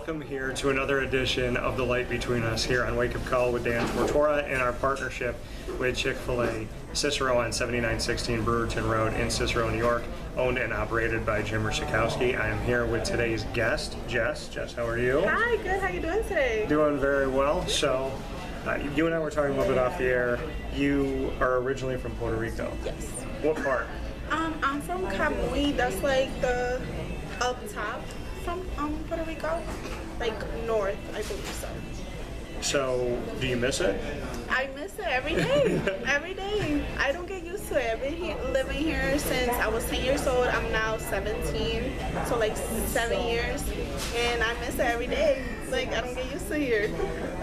welcome here to another edition of The Light Between Us here on Wake Up Call with Dan Tortora and our partnership with Chick-fil-A Cicero on 7916 Brewerton Rd in Cicero, New York, owned and operated by Jimmer Szatkowski. I am here with today's guest, Jess. Jess, how are you? Hi, good. How you doing today? Doing very well. So, you and I were talking a little bit off the air. You are originally from Puerto Rico. Yes. What part? I'm from Camuy. That's like the up top from Puerto Rico, like north, I believe so. So, do you miss it? I miss it every day. Every day. I don't get used to it. I've been living here since I was 10 years old. I'm now 17, so like 7 years, and I miss it every day. Like, I don't get used to here.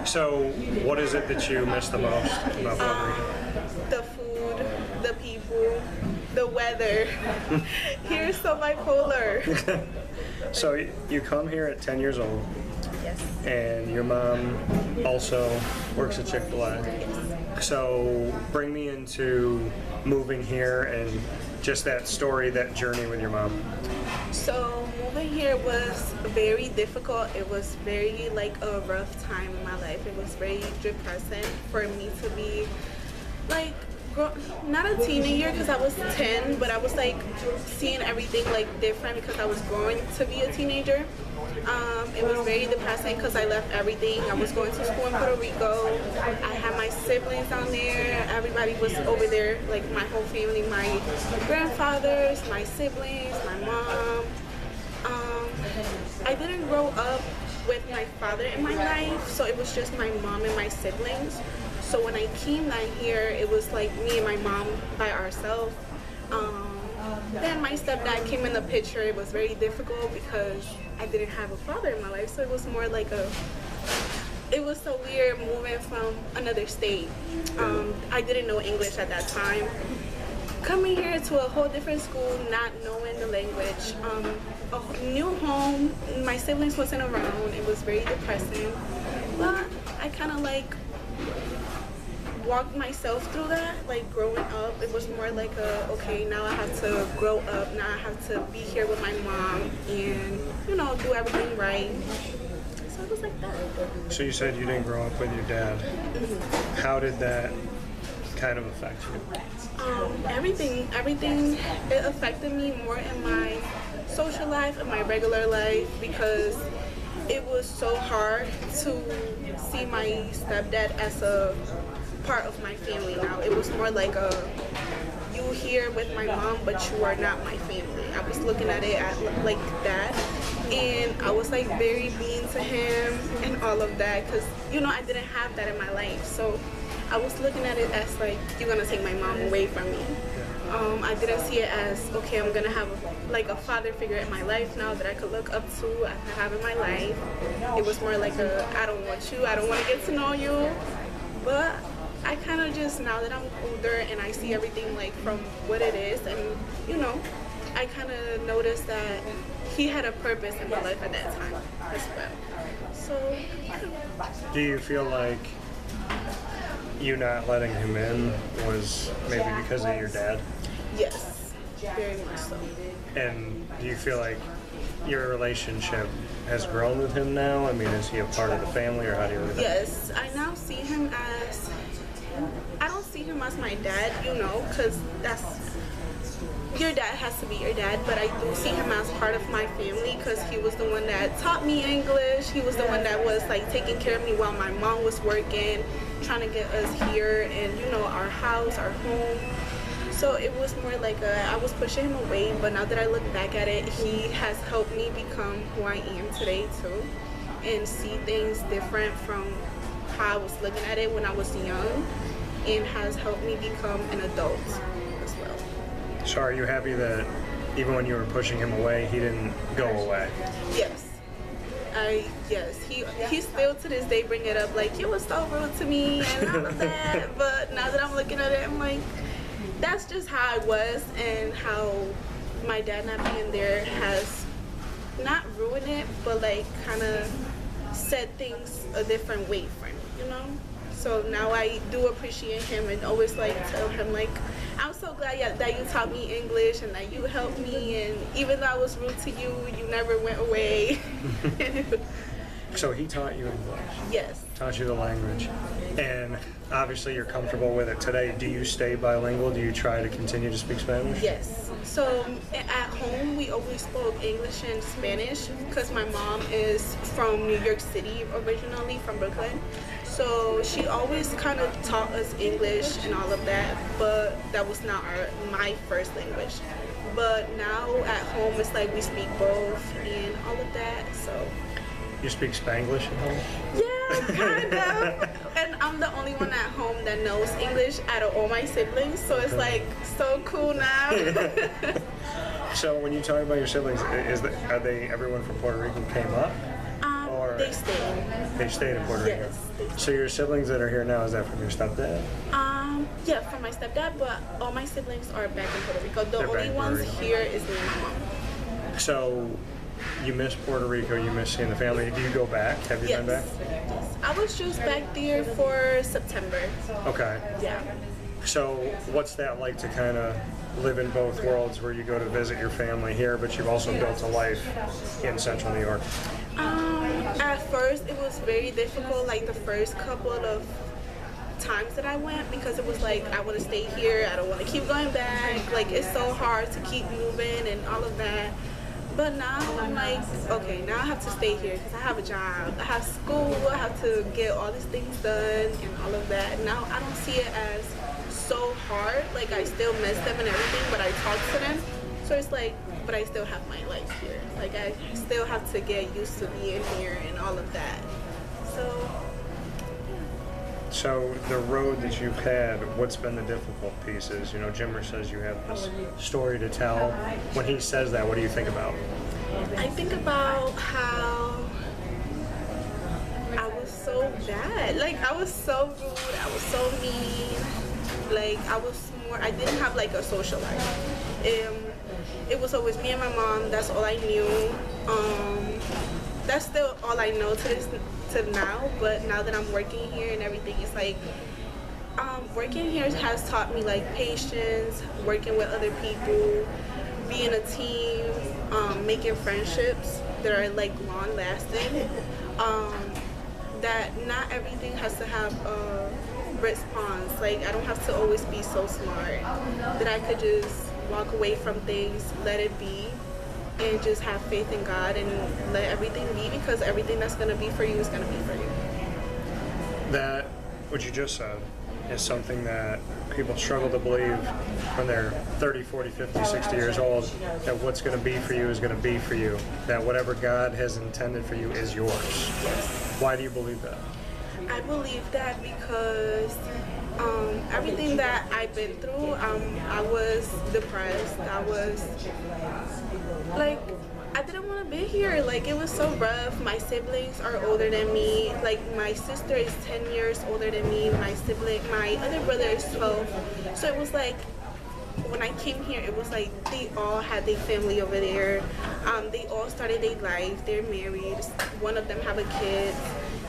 So, what is it that you miss the most about Puerto Rico? The food, the people, the weather. Here's so bipolar. So, you come here at 10 years old. Yes. And your mom also works at Chick-fil-A. Yes. So bring me into moving here and just that story, that journey with your mom. So moving here was very difficult. It was very like a rough time in my life. It was very depressing for me to be like not a teenager because I was 10, but I was like seeing everything like different because I was growing to be a teenager. It was very depressing because I left everything. I was going to school in Puerto Rico. I had my siblings down there. Everybody was over there, like my whole family, my grandfathers, my siblings, my mom. I didn't grow up with my father in my life, so it was just my mom and my siblings. So when I came down here, it was like me and my mom by ourselves. Then my stepdad came in the picture. It was very difficult because I didn't have a father in my life, so it was more like it was so weird moving from another state. I didn't know English at that time. Coming here to a whole different school, not knowing the language, a new home, my siblings wasn't around. It was very depressing, but I kind of like walked myself through that. Like growing up, it was more like okay, now I have to grow up, now I have to be here with my mom and, you know, do everything right. So it was like that. So you said you didn't grow up with your dad. Mm-hmm. How did that kind of affect you? Everything, it affected me more in my social life and my regular life because it was so hard to see my stepdad as a part of my family now. It was more like you here with my mom, but you are not my family. I was looking at it like that, and I was like very mean to him and all of that because, you know, I didn't have that in my life. So I was looking at it as like, you're gonna take my mom away from me. I didn't see it as, okay, I'm gonna have like a father figure in my life now that I could look up to, I could have in my life. It was more like I don't want you, I don't want to get to know you. But I kind of just, now that I'm older and I see everything like from what it is, and, you know, I kind of noticed that he had a purpose in my life at that time as well. So, Do you feel like you not letting him in was maybe because of your dad? Yes, very much so. And do you feel like your relationship has grown with him now? I mean, is he a part of the family, or how do you look at that? Yes, I now see him as, I don't see him as my dad, you know, because your dad has to be your dad, but I do see him as part of my family because he was the one that taught me English. He was the one that was like taking care of me while my mom was working, trying to get us here and, you know, our house, our home. So it was more like I was pushing him away, but now that I look back at it, he has helped me become who I am today too, and see things different from how I was looking at it when I was young, and has helped me become an adult as well. So are you happy that even when you were pushing him away, he didn't go away? Yes. Yes, he still to this day bring it up like, you were so rude to me and all of that, but now that I'm looking at it, I'm like, that's just how I was, and how my dad not being there has not ruined it, but like kind of said things a different way for me, you know? So now I do appreciate him and always like tell him like, I'm so glad that you taught me English and that you helped me, and even though I was rude to you, you never went away. So he taught you English, Yes. taught you the language, and obviously you're comfortable with it today. Do you stay bilingual? Do you try to continue to speak Spanish? Yes. So at home, we always spoke English and Spanish because my mom is from New York City originally, from Brooklyn. So she always kind of taught us English and all of that, but that was not my first language. But now at home, it's like we speak both and all of that, so. You speak Spanglish at home? Yeah, kind of. And I'm the only one at home that knows English out of all my siblings, so it's like so cool now. So when you talk about your siblings, are they everyone from Puerto Rico who came up? Or They stayed. they stayed in Puerto Rico? Yes. They stayed. So your siblings that are here now, is that from your stepdad? Yeah, from my stepdad, but all my siblings are back in Puerto Rico. The They're back only in Puerto ones Rico. here is me and my mom. So you miss Puerto Rico, you miss seeing the family. Do you go back? Have you Yes. been back? Yes. I was just back there for September. Okay. Yeah. So what's that like to kind of live in both worlds where you go to visit your family here, but you've also built a life in central New York? At first, it was very difficult, like the first couple of times that I went, because it was like, I want to stay here, I don't want to keep going back, like it's so hard to keep moving and all of that. But now I'm like, okay, now I have to stay here because I have a job, I have school, I have to get all these things done and all of that. Now I don't see it as so hard, like I still miss them and everything, but I talk to them. So it's like, but I still have my life here. Like I still have to get used to being here and all of that. So the road that you've had, what's been the difficult pieces? You know, Jimmer says you have this story to tell. When he says that, what do you think about? I think about how I was so bad. Like I was so rude, I was so mean. Like I didn't have like a social life. It was always me and my mom, that's all I knew. That's still all I know to now, but now that I'm working here and everything, it's like, working here has taught me like patience, working with other people, being a team, making friendships that are like long lasting, that not everything has to have a response. Like I don't have to always be so smart, that I could just walk away from things, let it be, and just have faith in God and let everything be, because everything that's going to be for you is going to be for you. That, what you just said, is something that people struggle to believe when they're 30, 40, 50, 60 years old, that what's going to be for you is going to be for you, that whatever God has intended for you is yours. Why do you believe that? I believe that because everything that I've been through, I was depressed. I was like, I didn't want to be here. Like, it was so rough. My siblings are older than me. Like, my sister is 10 years older than me. My other brother is 12. So it was like, when I came here, it was like they all had their family over there. They all started their life. They're married. One of them have a kid.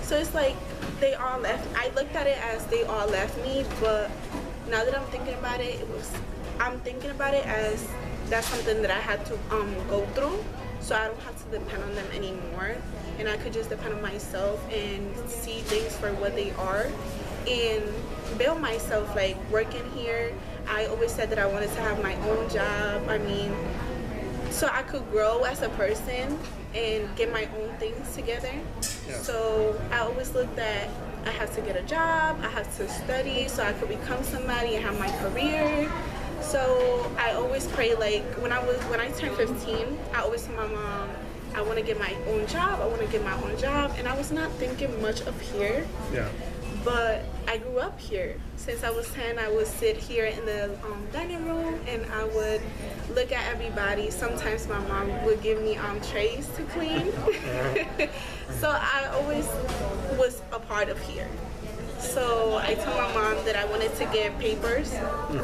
So it's like they all left. I looked at it as they all left me, but now that I'm thinking about it, I'm thinking about it as that's something that I had to go through, so I don't have to depend on them anymore, and I could just depend on myself and see things for what they are and build myself. Like working here, I always said that I wanted to have my own job. I mean, so I could grow as a person and get my own things together. Yeah. So I always looked at, I have to get a job, I have to study so I could become somebody and have my career. So I always pray, like when I turned 15, I always told my mom, I want to get my own job, I want to get my own job, and I was not thinking much of here. Yeah. But I grew up here. Since I was 10, I would sit here in the dining room and I would look at everybody. Sometimes my mom would give me trays to clean. So I always was a part of here. So I told my mom that I wanted to get papers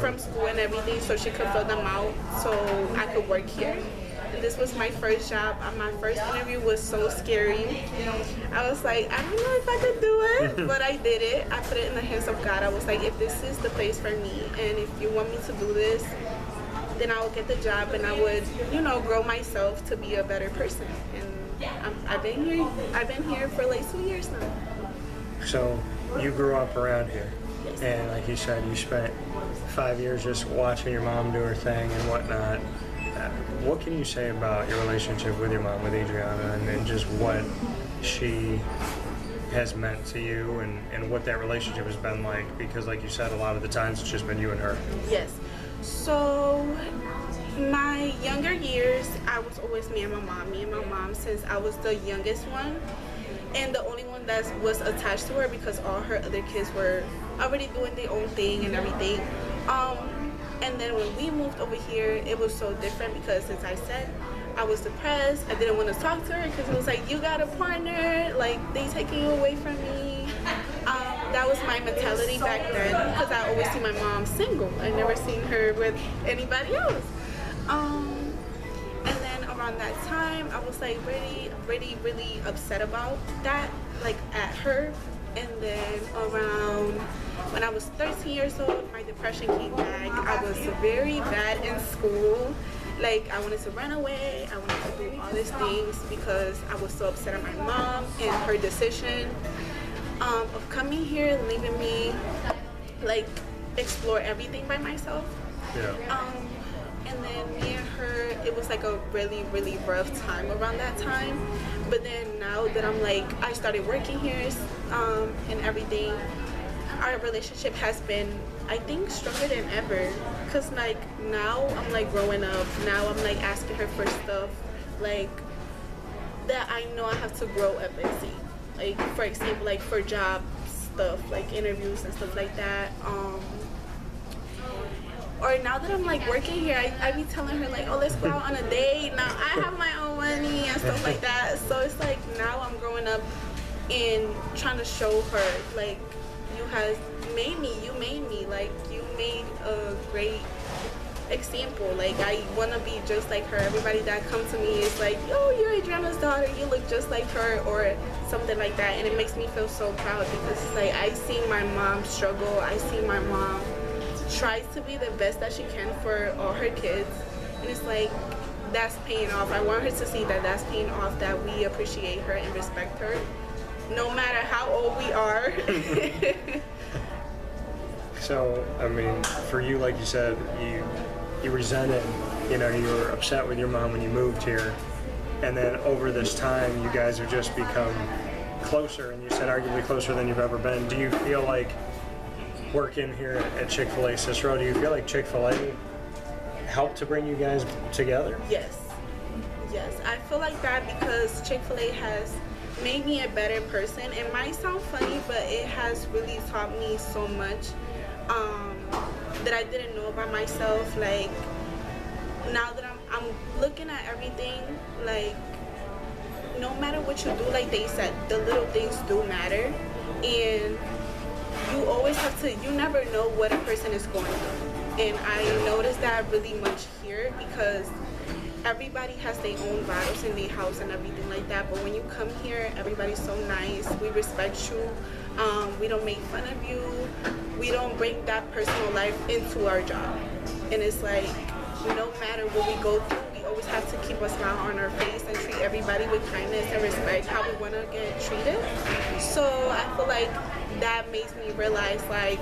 from school and everything so she could fill them out so I could work here. This was my first job. My first interview was so scary. I was like, I don't know if I could do it, but I did it. I put it in the hands of God. I was like, if this is the place for me, and if you want me to do this, then I would get the job and I would, grow myself to be a better person. And I've been here for like 2 years now. So you grew up around here, Yes. and like you said, you spent 5 years just watching your mom do her thing and whatnot. What can you say about your relationship with your mom, with Adriana, and then just what she has meant to you and what that relationship has been like? Because like you said, a lot of the times it's just been you and her. Yes. So my younger years, I was always me and my mom since I was the youngest one and the only one that was attached to her because all her other kids were already doing their own thing and everything. And then when we moved over here, it was so different because since I said I was depressed, I didn't want to talk to her because it was like, you got a partner, like they taking you away from me. That was my mentality back then because I always see my mom single. I never seen her with anybody else. And then around that time, I was like really upset about that, like at her. And then around when I was 13 years old, my depression came back. I was very bad in school. Like I wanted to run away. I wanted to do all these things because I was so upset at my mom and her decision of coming here and leaving me, like explore everything by myself. Yeah. And then me and her, it was like a really rough time around that time. But then now that I'm like, I started working here and everything, our relationship has been, I think, stronger than ever. Cause like now I'm like growing up. Now I'm like asking her for stuff like that I know I have to grow up and see. Like for example, like for job stuff, like interviews and stuff like that. Or now that I'm like working here, I be telling her like, oh, let's go out on a date. Now I have my own money and stuff like that. So it's like now I'm growing up and trying to show her like, you made me, like you made a great example. Like I want to be just like her. Everybody that comes to me is like, oh, you're Adriana's daughter, you look just like her, or something like that. And it makes me feel so proud because it's like I see my mom struggle. I see my mom tries to be the best that she can for all her kids, and it's like that's paying off. I want her to see that that's paying off, that we appreciate her and respect her no matter how old we are. So I mean, for you, like you said, you resented, you were upset with your mom when you moved here, and then over this time you guys have just become closer, and you said arguably closer than you've ever been. Do you feel like working here at Chick-fil-A Cicero, do you feel like Chick-fil-A helped to bring you guys together? Yes, I feel like that because Chick-fil-A has made me a better person. It might sound funny, but it has really taught me so much that I didn't know about myself. Like now that I'm looking at everything, like no matter what you do, like they said, the little things do matter, and you always have to, you never know what a person is going through. And I noticed that really much here because everybody has their own battles in their house and everything like that. But when you come here, everybody's so nice. We respect you. We don't make fun of you. We don't bring that personal life into our job. And it's like, no matter what we go through, we always have to keep a smile on our face and treat everybody with kindness and respect how we want to get treated. So I feel like that makes me realize like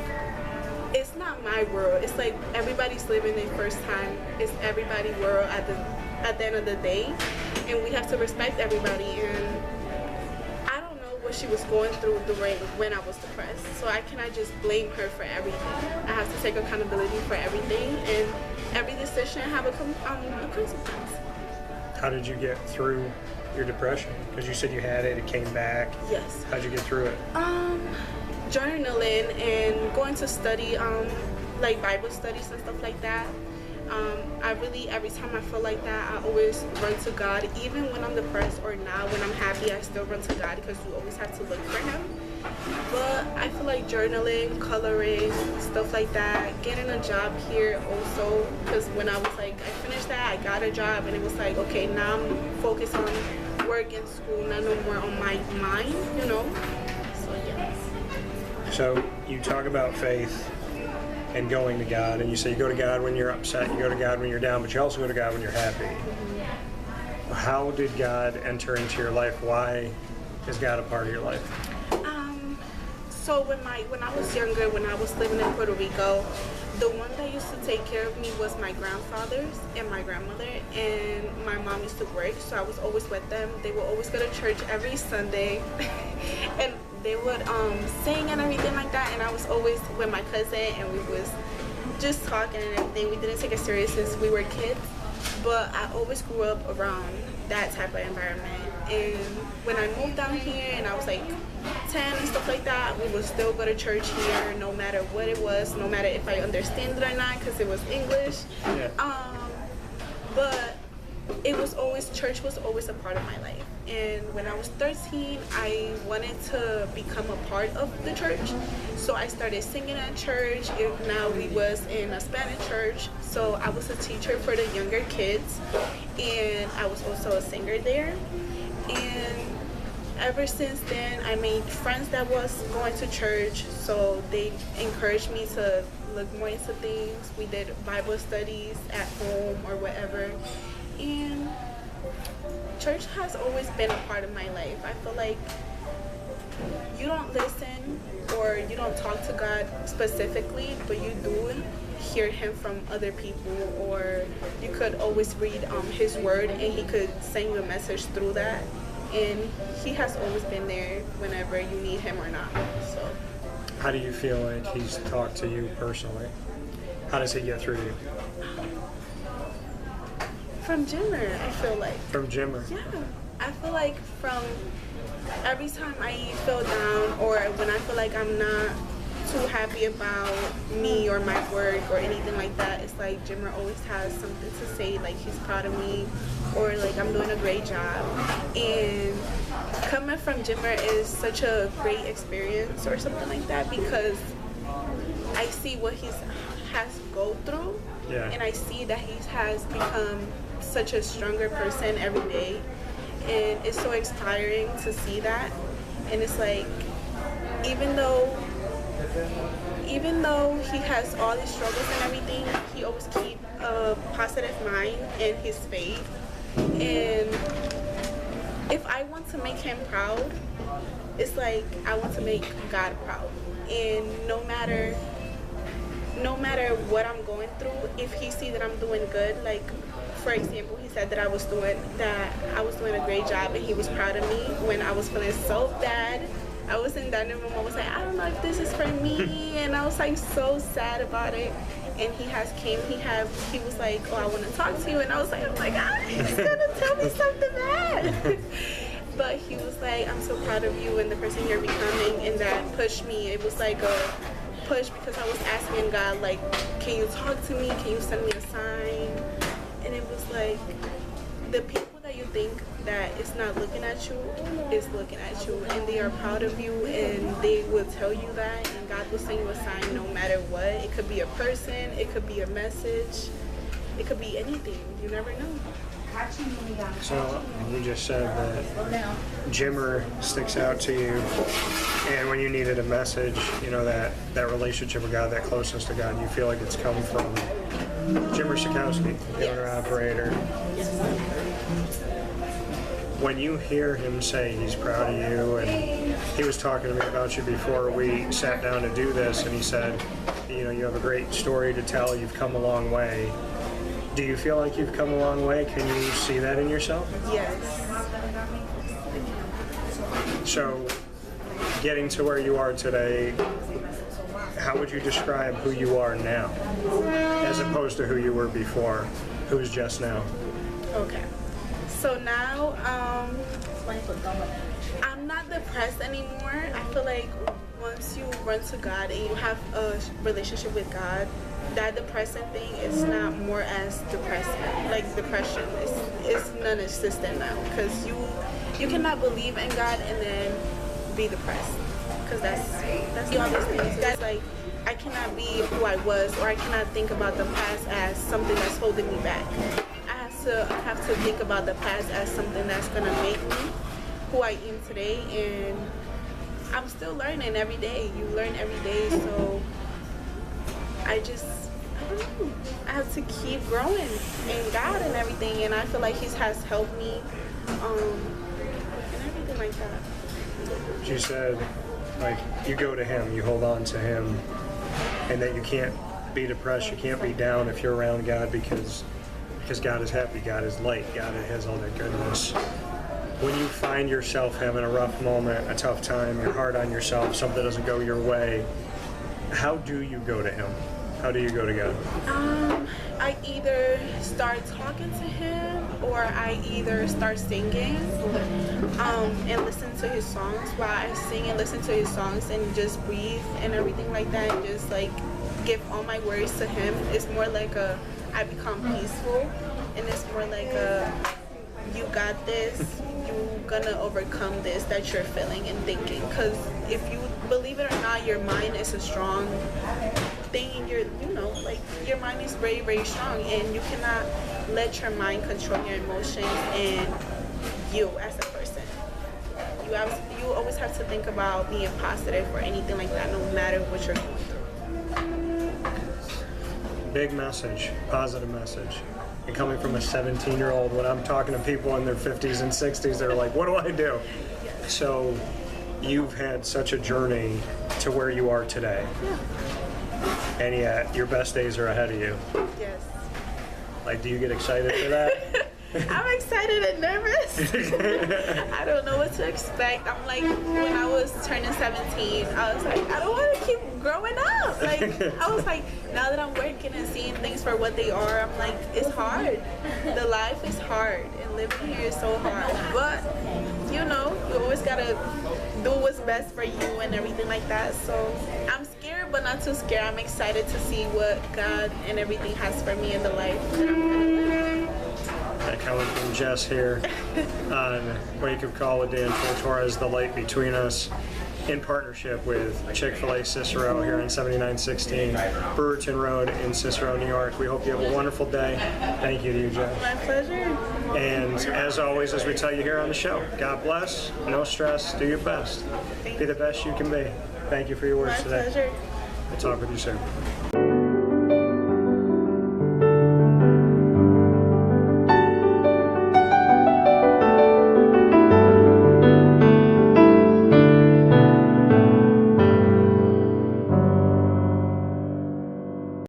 it's not my world. It's like everybody's living their first time. It's everybody's world at the end of the day, and we have to respect everybody. And I don't know what she was going through during when I was depressed, so I cannot just blame her for everything. I have to take accountability for everything, and every decision have a consequence. How did you get through your depression? Because you said you had it, it came back. Yes. How'd you get through it? Journaling and going to study, like Bible studies and stuff like that. I really, every time I feel like that, I always run to God. Even when I'm depressed or now when I'm happy, I still run to God because you always have to look for Him. But I feel like journaling, coloring, stuff like that, getting a job here also, because when I was like, I finished that, I got a job, and it was like, okay, now I'm focused on work and school, not no more on my mind, So yeah. So you talk about faith and going to God, and you say you go to God when you're upset, you go to God when you're down, but you also go to God when you're happy. How did God enter into your life? Why is God a part of your life? So when I was younger, when I was living in Puerto Rico, the one that used to take care of me was my grandfathers and my grandmother, and my mom used to work, so I was always with them. They would always go to church every Sunday, and they would sing and everything like that, and I was always with my cousin, and we was just talking and everything. We didn't take it serious since we were kids, but I always grew up around that type of environment. And when I moved down here and I was like 10 and stuff like that, we would still go to church here no matter what it was, no matter if I understand it or not, because it was English. Yeah. But it was always, church was always a part of my life. And when I was 13, I wanted to become a part of the church. So I started singing at church. Now we was in a Spanish church. So I was a teacher for the younger kids. And I was also a singer there. And ever since then, I made friends that was going to church. So they encouraged me to look more into things. We did Bible studies at home or whatever. And church has always been a part of my life. I feel like you don't listen or you don't talk to God specifically, but you do hear him from other people, or you could always read his word and he could send you a message through that. And he has always been there whenever you need him or not. So How do you feel like he's talked to you personally? How does he get through to you? from Jimmer, I feel like. From Jimmer? Yeah, I feel like from every time I feel down or when I feel like I'm not too happy about me or my work or anything like that, it's like Jimmer always has something to say, like he's proud of me or like I'm doing a great job. And coming from Jimmer is such a great experience or something like that, because I see what he has to go through. Yeah. And I see that he has become such a stronger person every day, and it's so inspiring to see that. And it's like, even though he has all these struggles and everything, he always keep a positive mind and his faith. And if I want to make him proud, it's like I want to make God proud. And no matter what I'm going through, if he sees that I'm doing good, like for example, he said that I was doing a great job, and he was proud of me when I was feeling so bad. I was in that room, I was like, I don't know if this is for me, and I was like so sad about it. And he was like, oh, I want to talk to you, and I was like, oh my God, he's gonna tell me something bad. But he was like, I'm so proud of you and the person you're becoming, and that pushed me. It was like a push, because I was asking God, like, can you talk to me? Can you send me a sign? And it was like, the people that you think that is not looking at you is looking at you, and they are proud of you, and they will tell you that, and God will send you a sign no matter what. It could be a person, it could be a message, it could be anything. You never know. So you just said that Jimmer sticks out to you, and when you needed a message, you know, that relationship with God, that closeness to God, you feel like it's come from Jimmer Szatkowski, the owner-operator. When you hear him say he's proud of you, and he was talking to me about you before we sat down to do this, and he said, you know, you have a great story to tell, you've come a long way. Do you feel like you've come a long way? Can you see that in yourself? Yes. So, getting to where you are today, how would you describe who you are now, as opposed to who you were before? Who's just now? Okay. So now, I'm not depressed anymore. I feel like once you run to God and you have a relationship with God, that depressing thing is not more as depressing. Like depression is non-existent now, because you cannot believe in God and then be depressed, because that's the honest thing. That's like, I cannot be who I was, or I cannot think about the past as something that's holding me back. I have to think about the past as something that's gonna make me who I am today, and I'm still learning every day. You learn every day, so I just I have to keep growing in God and everything, and I feel like He has helped me, and everything like that. You said, like, you go to Him, you hold on to Him, and that you can't be depressed, you can't be down if you're around God because God is happy, God is light, God has all that goodness. When you find yourself having a rough moment, a tough time, you're hard on yourself, something doesn't go your way, how do you go to Him? How do you go to God? I either start talking to Him, or I either start singing and listen to His songs while I sing and listen to His songs and just breathe and everything like that, and just like give all my worries to Him. It's more like I become peaceful, and it's more like you got this, you're gonna overcome this that you're feeling and thinking. Because if you believe it or not, your mind is a strong thing, and your mind is very, very strong, and you cannot let your mind control your emotions and you as a person. You always have to think about being positive or anything like that, no matter what you're going through. Big message, positive message. And coming from a 17-year-old, when I'm talking to people in their 50s and 60s, they're like, what do I do? So you've had such a journey to where you are today. Yeah. And yet, your best days are ahead of you. Yes. Like, do you get excited for that? I'm excited and nervous. I don't know what to expect. I'm like, when I was turning 17, I was like, I don't want to keep growing up. Like, I was like, now that I'm working and seeing things for what they are, I'm like, it's hard. The life is hard, and living here is so hard. But, you always gotta do what's best for you and everything like that. So I'm scared, but not too scared. I'm excited to see what God and everything has for me in the life that I'm gonna live. Coming from Jess here on Wake Up Call with Dan Tortora is The Light Between Us, in partnership with Chick-fil-A Cicero here on 7916 Brewerton Rd in Cicero, New York. We hope you have a wonderful day. Thank you to you, Jess. My pleasure. And as always, as we tell you here on the show, God bless, no stress, do your best. Be the best you can be. Thank you for your words My today. pleasure. We'll talk with you soon.